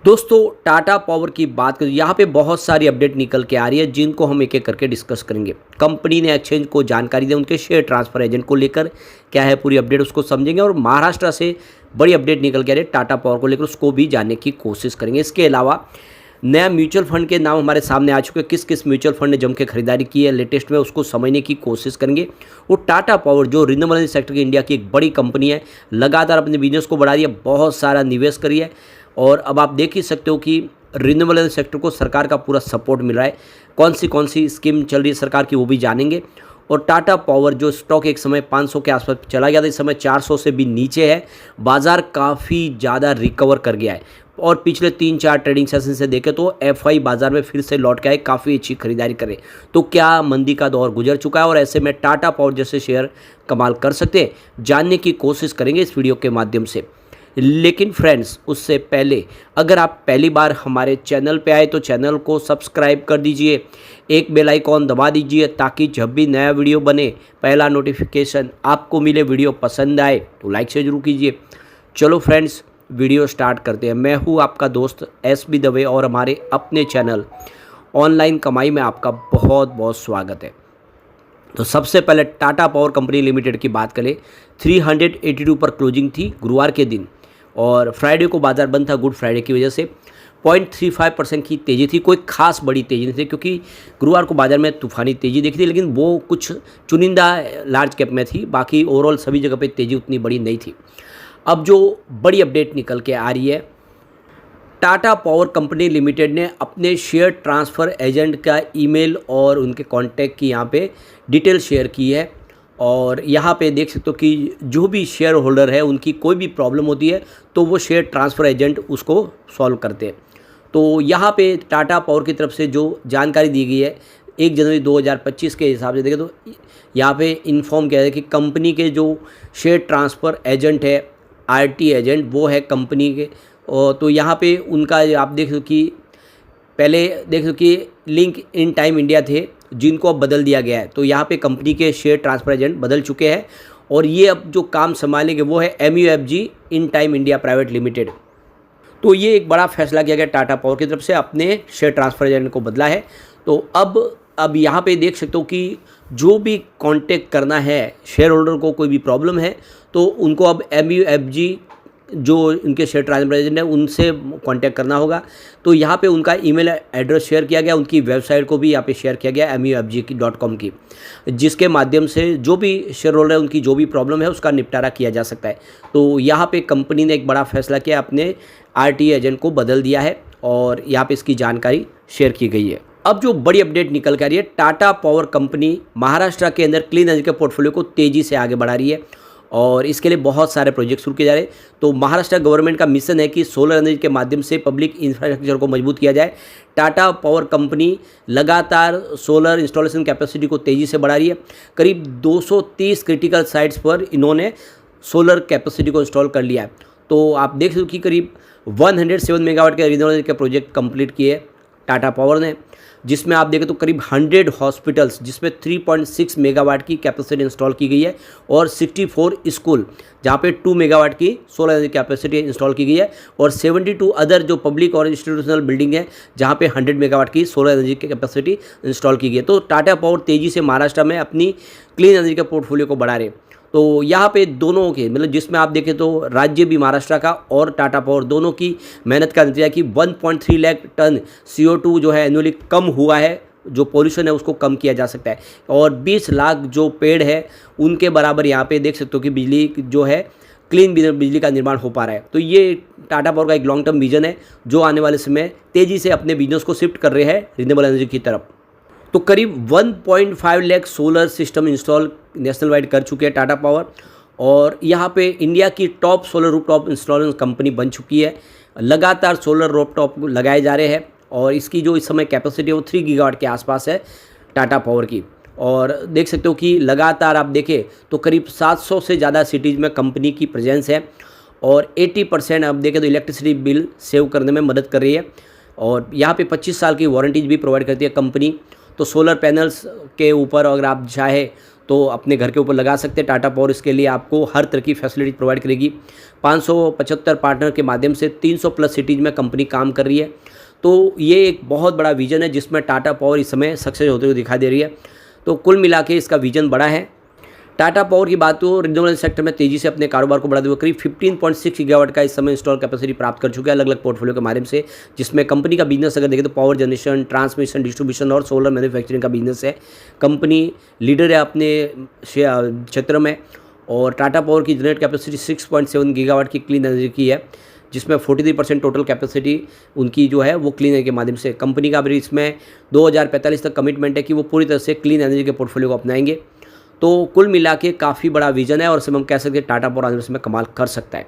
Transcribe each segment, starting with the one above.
दोस्तों टाटा पावर की बात करें, यहाँ पे बहुत सारी अपडेट निकल के आ रही है जिनको हम एक एक करके डिस्कस करेंगे। कंपनी ने एक्सचेंज को जानकारी दी, उनके शेयर ट्रांसफर एजेंट को लेकर क्या है पूरी अपडेट उसको समझेंगे, और महाराष्ट्र से बड़ी अपडेट निकल के आ रही है टाटा पावर को लेकर, उसको भी जानने की कोशिश करेंगे। इसके अलावा नया म्यूचुअल फंड के नाम हमारे सामने आ चुके हैं, किस किस म्यूचुअल फंड ने जम के खरीदारी की है लेटेस्ट में, उसको समझने की कोशिश करेंगे। वो टाटा पावर जो रिन्यूएबल एनर्जी सेक्टर की इंडिया की एक बड़ी कंपनी है, लगातार अपने बिजनेस को बढ़ा रही है, बहुत सारा निवेश करी है, और अब आप देख ही सकते हो कि रिन्यूएबल एनर्जी सेक्टर को सरकार का पूरा सपोर्ट मिल रहा है। कौन सी स्कीम चल रही है सरकार की वो भी जानेंगे। और टाटा पावर जो स्टॉक एक समय 500 के आसपास चला गया था, इस समय 400 से भी नीचे है। बाज़ार काफ़ी ज़्यादा रिकवर कर गया है, और पिछले 3-4 ट्रेडिंग सेशन से देखें तो एफआई बाज़ार में फिर से लौट के आए, काफ़ी अच्छी खरीदारी करे। तो क्या मंदी का दौर गुजर चुका है, और ऐसे में टाटा पावर जैसे शेयर कमाल कर सकते हैं, जानने की कोशिश करेंगे इस वीडियो के माध्यम से। लेकिन फ्रेंड्स, उससे पहले अगर आप पहली बार हमारे चैनल पे आए तो चैनल को सब्सक्राइब कर दीजिए, एक बेल आइकॉन दबा दीजिए, ताकि जब भी नया वीडियो बने पहला नोटिफिकेशन आपको मिले। वीडियो पसंद आए तो लाइक से जरूर कीजिए। चलो फ्रेंड्स, वीडियो स्टार्ट करते हैं। मैं हूँ आपका दोस्त SB दवे, और हमारे अपने चैनल ऑनलाइन कमाई में आपका बहुत बहुत स्वागत है। तो सबसे पहले टाटा पावर कंपनी लिमिटेड की बात करें, 382 पर क्लोजिंग थी गुरुवार के दिन, और फ्राइडे को बाजार बंद था गुड फ्राइडे की वजह से। 0.35% की तेज़ी थी, कोई खास बड़ी तेज़ी नहीं थी, क्योंकि गुरुवार को बाजार में तूफानी तेज़ी देखी थी, लेकिन वो कुछ चुनिंदा लार्ज कैप में थी, बाकी ओवरऑल सभी जगह पे तेज़ी उतनी बड़ी नहीं थी। अब जो बड़ी अपडेट निकल के आ रही है, टाटा पावर कंपनी लिमिटेड ने अपने शेयर ट्रांसफ़र एजेंट का ईमेल और उनके कॉन्टैक्ट की यहाँ पे डिटेल शेयर की है। और यहाँ पे देख सकते हो कि जो भी शेयर होल्डर है उनकी कोई भी प्रॉब्लम होती है तो वो शेयर ट्रांसफ़र एजेंट उसको सॉल्व करते हैं। तो यहाँ पे टाटा पावर की तरफ से जो जानकारी दी गई है 1 जनवरी 2025 के हिसाब से देखें तो यहाँ पे इन्फॉर्म किया है कि कंपनी के जो शेयर ट्रांसफ़र एजेंट है, RT एजेंट, वो है कंपनी के। तो यहाँ पे उनका आप देख सको कि पहले देख सको कि लिंक इन टाइम इंडिया थे, जिनको अब बदल दिया गया है। तो यहाँ पे कंपनी के शेयर ट्रांसफर एजेंट बदल चुके हैं, और ये अब जो काम संभालेंगे वो है MUFG in time India private limited. तो ये एक बड़ा फैसला किया गया टाटा पावर की तरफ से, अपने शेयर ट्रांसफर एजेंट को बदला है। तो अब यहाँ पे देख सकते हो कि जो भी कांटेक्ट करना है शेयर होल्डर को, कोई भी प्रॉब्लम है तो उनको अब MUFG जो उनके शेयर ट्रांसफर एजेंट है उनसे कांटेक्ट करना होगा। तो यहाँ पे उनका ईमेल एड्रेस शेयर किया गया, उनकी वेबसाइट को भी यहाँ पे शेयर किया गया MUFG.com की, जिसके माध्यम से जो भी शेयर होल्डर है उनकी जो भी प्रॉब्लम है उसका निपटारा किया जा सकता है। तो यहाँ पे कंपनी ने एक बड़ा फैसला किया, अपने RT एजेंट को बदल दिया है, और यहाँ पे इसकी जानकारी शेयर की गई है। अब जो बड़ी अपडेट निकल कर रही है, टाटा पावर कंपनी महाराष्ट्र के अंदर क्लीन एनर्जी के पोर्टफोलियो को तेज़ी से आगे बढ़ा रही है, और इसके लिए बहुत सारे प्रोजेक्ट शुरू किए जा रहे हैं। तो महाराष्ट्र गवर्नमेंट का मिशन है कि सोलर एनर्जी के माध्यम से पब्लिक इंफ्रास्ट्रक्चर को मजबूत किया जाए। टाटा पावर कंपनी लगातार सोलर इंस्टॉलेशन कैपेसिटी को तेज़ी से बढ़ा रही है। करीब 230 क्रिटिकल साइट्स पर इन्होंने सोलर कैपेसिटी को इंस्टॉल कर लिया है। तो आप देख सकते हो कि करीब 107 मेगावाट के रिन्यूएबल एनर्जी के प्रोजेक्ट कंप्लीट किए टाटा पावर ने, जिसमें आप देखें तो करीब 100 हॉस्पिटल्स जिसमें 3.6 मेगावाट की कैपेसिटी इंस्टॉल की गई है, और 64 स्कूल जहाँ पे 2 मेगावाट की सोलर एनर्जी कैपेसिटी इंस्टॉल की गई है, और 72 अदर जो पब्लिक और इंस्टीट्यूशनल बिल्डिंग है जहाँ पे 100 मेगावाट की सोलर एनर्जी की कैपेसिटी इंस्टॉल की गई है। तो टाटा पावर तेज़ी से महाराष्ट्र में अपनी क्लीन एनर्जी के पोर्टफोलियो को बढ़ा रहे। तो यहाँ पे दोनों के मतलब जिसमें आप देखें तो राज्य भी महाराष्ट्र का और टाटा पावर दोनों की मेहनत का नतीजा कि 1.3 लाख टन CO2 जो है एनुअली कम हुआ है, जो पोल्यूशन है उसको कम किया जा सकता है, और 20 लाख जो पेड़ है उनके बराबर यहाँ पे देख सकते हो कि बिजली जो है क्लीन बिजली का निर्माण हो पा रहा है। तो ये टाटा पावर का एक लॉन्ग टर्म विजन है, जो आने वाले समय तेज़ी से अपने बिजनेस को शिफ्ट कर रहे हैं रिन्यूएबल एनर्जी की तरफ। तो करीब 1.5 lakh solar system install national wide कर चुके हैं टाटा पावर, और यहाँ पे इंडिया की top solar rooftop installation company बन चुकी है। लगातार सोलर रूफटॉप लगाए जा रहे हैं, और इसकी जो इस समय कैपेसिटी है वो 3 गीगावाट के आसपास है टाटा पावर की। और देख सकते हो कि लगातार आप देखें तो करीब 700 से ज़्यादा सिटीज़ में कंपनी की प्रेजेंस है, और 80% आप देखें तो इलेक्ट्रिसिटी बिल सेव करने में मदद कर रही है, और यहाँ पे 25 साल की वारंटीज भी प्रोवाइड करती है कंपनी। तो सोलर पैनल्स के ऊपर अगर आप चाहे तो अपने घर के ऊपर लगा सकते हैं। टाटा पावर इसके लिए आपको हर तरह की फैसिलिटी प्रोवाइड करेगी। 575 पार्टनर के माध्यम से 300 प्लस सिटीज़ में कंपनी काम कर रही है। तो ये एक बहुत बड़ा विजन है जिसमें टाटा पावर इस समय सक्सेस होते हुए दिखाई दे रही है। तो कुल मिला के इसका विजन बड़ा है। टाटा पावर की बात तो रिन्यूएबल सेक्टर में तेज़ी से अपने कारोबार को बढ़ाते हुए करीब 15.6 गीगावाट का इस समय इंस्टॉल कैपेसिटी प्राप्त कर चुका है अलग अलग पोर्टफोलियो के माध्यम से, जिसमें कंपनी का बिजनेस अगर देखें तो पावर जनरेशन, ट्रांसमिशन, डिस्ट्रीब्यूशन और सोलर मैन्युफैक्चरिंग का बिजनेस है। कंपनी लीडर है अपने क्षेत्र में और टाटा पावर की जनरेट कैपेसिटी 6.7 गीगावाट की क्लीन एनर्जी की है, जिसमें 43% टोटल कैपेसिटी उनकी जो है वो क्लीन एनर्जी के माध्यम से। कंपनी का भी इसमें 2045 तक कमिटमेंट है कि वो पूरी तरह से क्लीन एनर्जी के पोर्टफोलियो को अपनाएंगे। तो कुल मिला के काफ़ी बड़ा विजन है और इसमें हम कह सकते हैं टाटा पावर आने वाले समय में कमाल कर सकता है।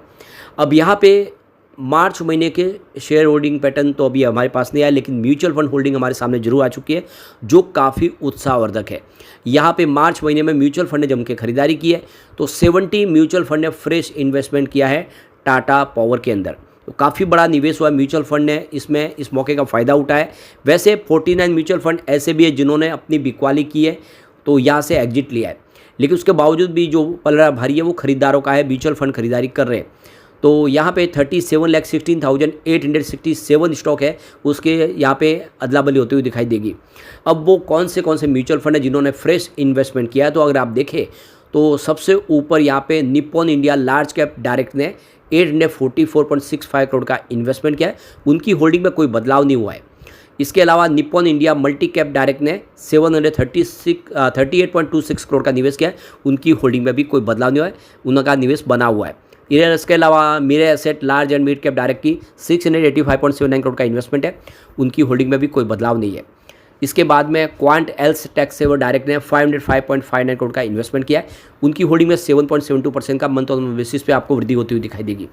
अब यहाँ पे मार्च महीने के शेयर होल्डिंग पैटर्न तो अभी हमारे पास नहीं आया, लेकिन म्यूचुअल फंड होल्डिंग हमारे सामने जरूर आ चुकी है जो काफ़ी उत्साहवर्धक है। यहाँ पे मार्च महीने में म्यूचुअल फंड ने जम के खरीदारी की है, तो 70 म्यूचुअल फंड ने फ्रेश इन्वेस्टमेंट किया है टाटा पावर के अंदर। तो काफ़ी बड़ा निवेश हुआ है, म्यूचुअल फंड ने इसमें इस मौके का फ़ायदा उठाया है। वैसे 49 म्यूचुअल फंड ऐसे भी है जिन्होंने अपनी बिकवाली की है तो यहाँ से एग्जिट लिया है, लेकिन उसके बावजूद भी जो पलड़ा भारी है वो खरीदारों का है, म्यूचुअल फंड खरीदारी कर रहे हैं। तो यहाँ पे 37,16,867 स्टॉक है, उसके यहाँ पे अदला बदली होती हुई दिखाई देगी। अब वो कौन से म्यूचुअल फंड है जिन्होंने फ्रेश इन्वेस्टमेंट किया है, तो अगर आप देखें तो सबसे ऊपर यहाँ पे Nippon India large cap direct ने 844.65 करोड़ का इन्वेस्टमेंट किया है, उनकी होल्डिंग में कोई बदलाव नहीं हुआ है। इसके अलावा Nippon India multi cap direct ने 738.26 करोड़ का निवेश किया है, उनकी होल्डिंग में भी कोई बदलाव नहीं हुआ है, उनका निवेश बना हुआ है। इसके अलावा Mirae asset large and mid cap direct की 685.79 करोड़ का इन्वेस्टमेंट है, उनकी होल्डिंग में भी कोई बदलाव नहीं है। इसके बाद में Quant ELSS tax saver direct ने 505.59 करोड़ का इन्वेस्टमेंट किया है, उनकी होल्डिंग में 7.72% का मंथ ऑन बेसिस पे आपको वृद्धि होती हुई दिखाई देगी।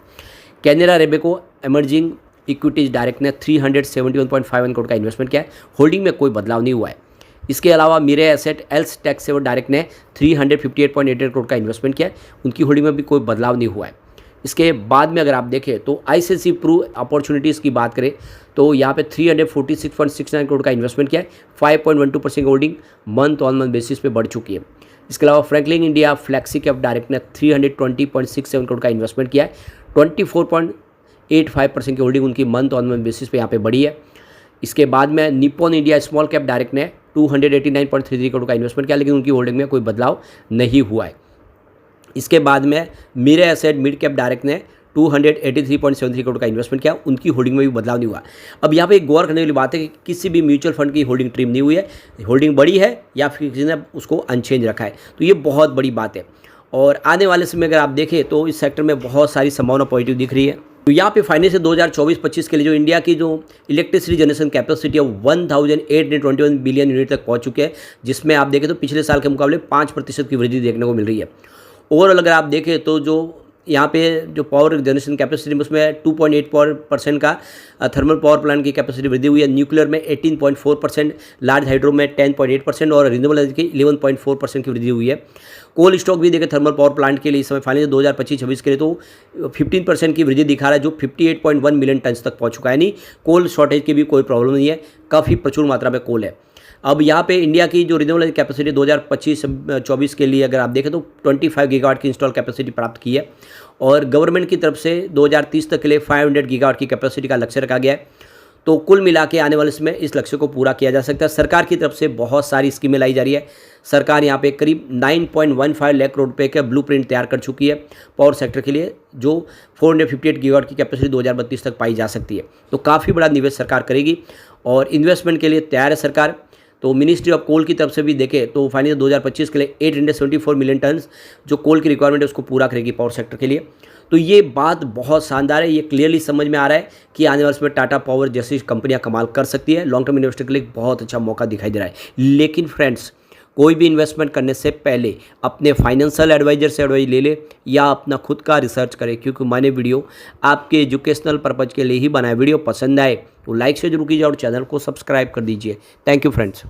कैनरा रेबेको इमर्जिंग इक्विटीज डायरेक्ट ने 371.51 करोड़ का इन्वेस्टमेंट किया है, होल्डिंग में कोई बदलाव नहीं हुआ है। इसके अलावा Mirae asset ELSS tax saver direct ने 358.88 करोड़ का इन्वेस्टमेंट किया है, उनकी होल्डिंग में भी कोई बदलाव नहीं हुआ है। इसके बाद में अगर आप देखें तो आईसीआईसीआई प्रू अपॉर्चुनिटीज़ की बात करें तो यहाँ पे 346.69 करोड़ का इन्वेस्टमेंट किया है, 5.12% holding month on month basis पे बढ़ चुकी है। इसके अलावा Franklin India flexi cap direct ने 320.67 करोड़ का इन्वेस्टमेंट किया है, 24.85% की होल्डिंग उनकी मंथ ऑन मंथ बेसिस पे यहाँ पे बढ़ी है। इसके बाद में Nippon India small cap direct ने 289.33 करोड़ का इन्वेस्टमेंट किया, लेकिन उनकी होल्डिंग में कोई बदलाव नहीं हुआ है। इसके बाद में मेरे एसेट मिड कैप डायरेक्ट ने 283.73 करोड़ का इन्वेस्टमेंट किया, उनकी होल्डिंग में भी बदलाव नहीं हुआ। अब यहाँ पे एक गौर करने वाली बात है कि किसी भी म्यूचुअल फंड की होल्डिंग ट्रिम नहीं हुई है, होल्डिंग बड़ी है या फिर किसी ने उसको अनचेंज रखा है, तो ये बहुत बड़ी बात है। और आने वाले समय अगर आप देखें तो इस सेक्टर में बहुत सारी संभावना पॉजिटिव दिख रही है। तो यहाँ पे फाइनेंस से 2024-25 के लिए जो इंडिया की जो इलेक्ट्रिसिटी जनरेशन कैपेसिटी है 1821 बिलियन यूनिट तक पहुँच चुके हैं, जिसमें आप देखें तो पिछले साल के मुकाबले 5% की वृद्धि देखने को मिल रही है। ओवरऑल अगर आप देखें तो जो यहाँ पे जो पावर जनरेशन कैपेसिटी में उसमें 2.84% का थर्मल पावर प्लांट की कैपेसिटी वृद्धि हुई है, न्यूक्लियर में 18.4%, लार्ज हाइड्रो में 10.8% और रिन्यूएबल एनर्जी की 11.4% की वृद्धि हुई है। कोल स्टॉक भी देखें थर्मल पावर प्लांट के लिए इस समय फाइनेंस 2025-26 के लिए तो 15% की वृद्धि दिखा रहा है, जो 58.1 मिलियन टन तक पहुँच चुका है। यानी कोल शॉर्टेज की भी कोई प्रॉब्लम नहीं है, काफ़ी प्रचुर मात्रा में कोल है। अब यहाँ पे इंडिया की जो रिन्यूएबल कैपेसिटी 2025-24 के लिए अगर आप देखें तो 25 गीगावाट की इंस्टॉल कैपेसिटी प्राप्त की है, और गवर्नमेंट की तरफ से 2030 तक के लिए 500 गीगावाट की कैपेसिटी का लक्ष्य रखा गया है। तो कुल मिला के आने वाले समय इस लक्ष्य को पूरा किया जा सकता है। सरकार की तरफ से बहुत सारी स्कीमें लाई जा रही है। सरकार यहाँ पे करीब 9.15 लाख करोड़ रुपये का ब्लूप्रिंट तैयार कर चुकी है पावर सेक्टर के लिए, जो 458 गीगावाट की कैपेसिटी 2032 तक पाई जा सकती है। तो काफ़ी बड़ा निवेश सरकार करेगी और इन्वेस्टमेंट के लिए तैयार है सरकार। तो मिनिस्ट्री ऑफ कोल की तरफ से भी देखें तो फाइनेंस 2025 के लिए 874 मिलियन टन जो कोल की रिक्वायरमेंट है उसको पूरा करेगी पावर सेक्टर के लिए। तो ये बात बहुत शानदार है, ये क्लियरली समझ में आ रहा है कि आने वाले समय टाटा पावर जैसी कंपनियां कमाल कर सकती है। लॉन्ग टर्म इन्वेस्टर के लिए बहुत अच्छा मौका दिखाई दे रहा है। लेकिन फ्रेंड्स, कोई भी इन्वेस्टमेंट करने से पहले अपने फाइनेंशियल एडवाइजर से एडवाइस ले ले या अपना खुद का रिसर्च करें, क्योंकि मैंने वीडियो आपके एजुकेशनल पर्पज़ के लिए ही बनाया। वीडियो पसंद आए तो लाइक से जरूर कीजिए और चैनल को सब्सक्राइब कर दीजिए। Thank you friends.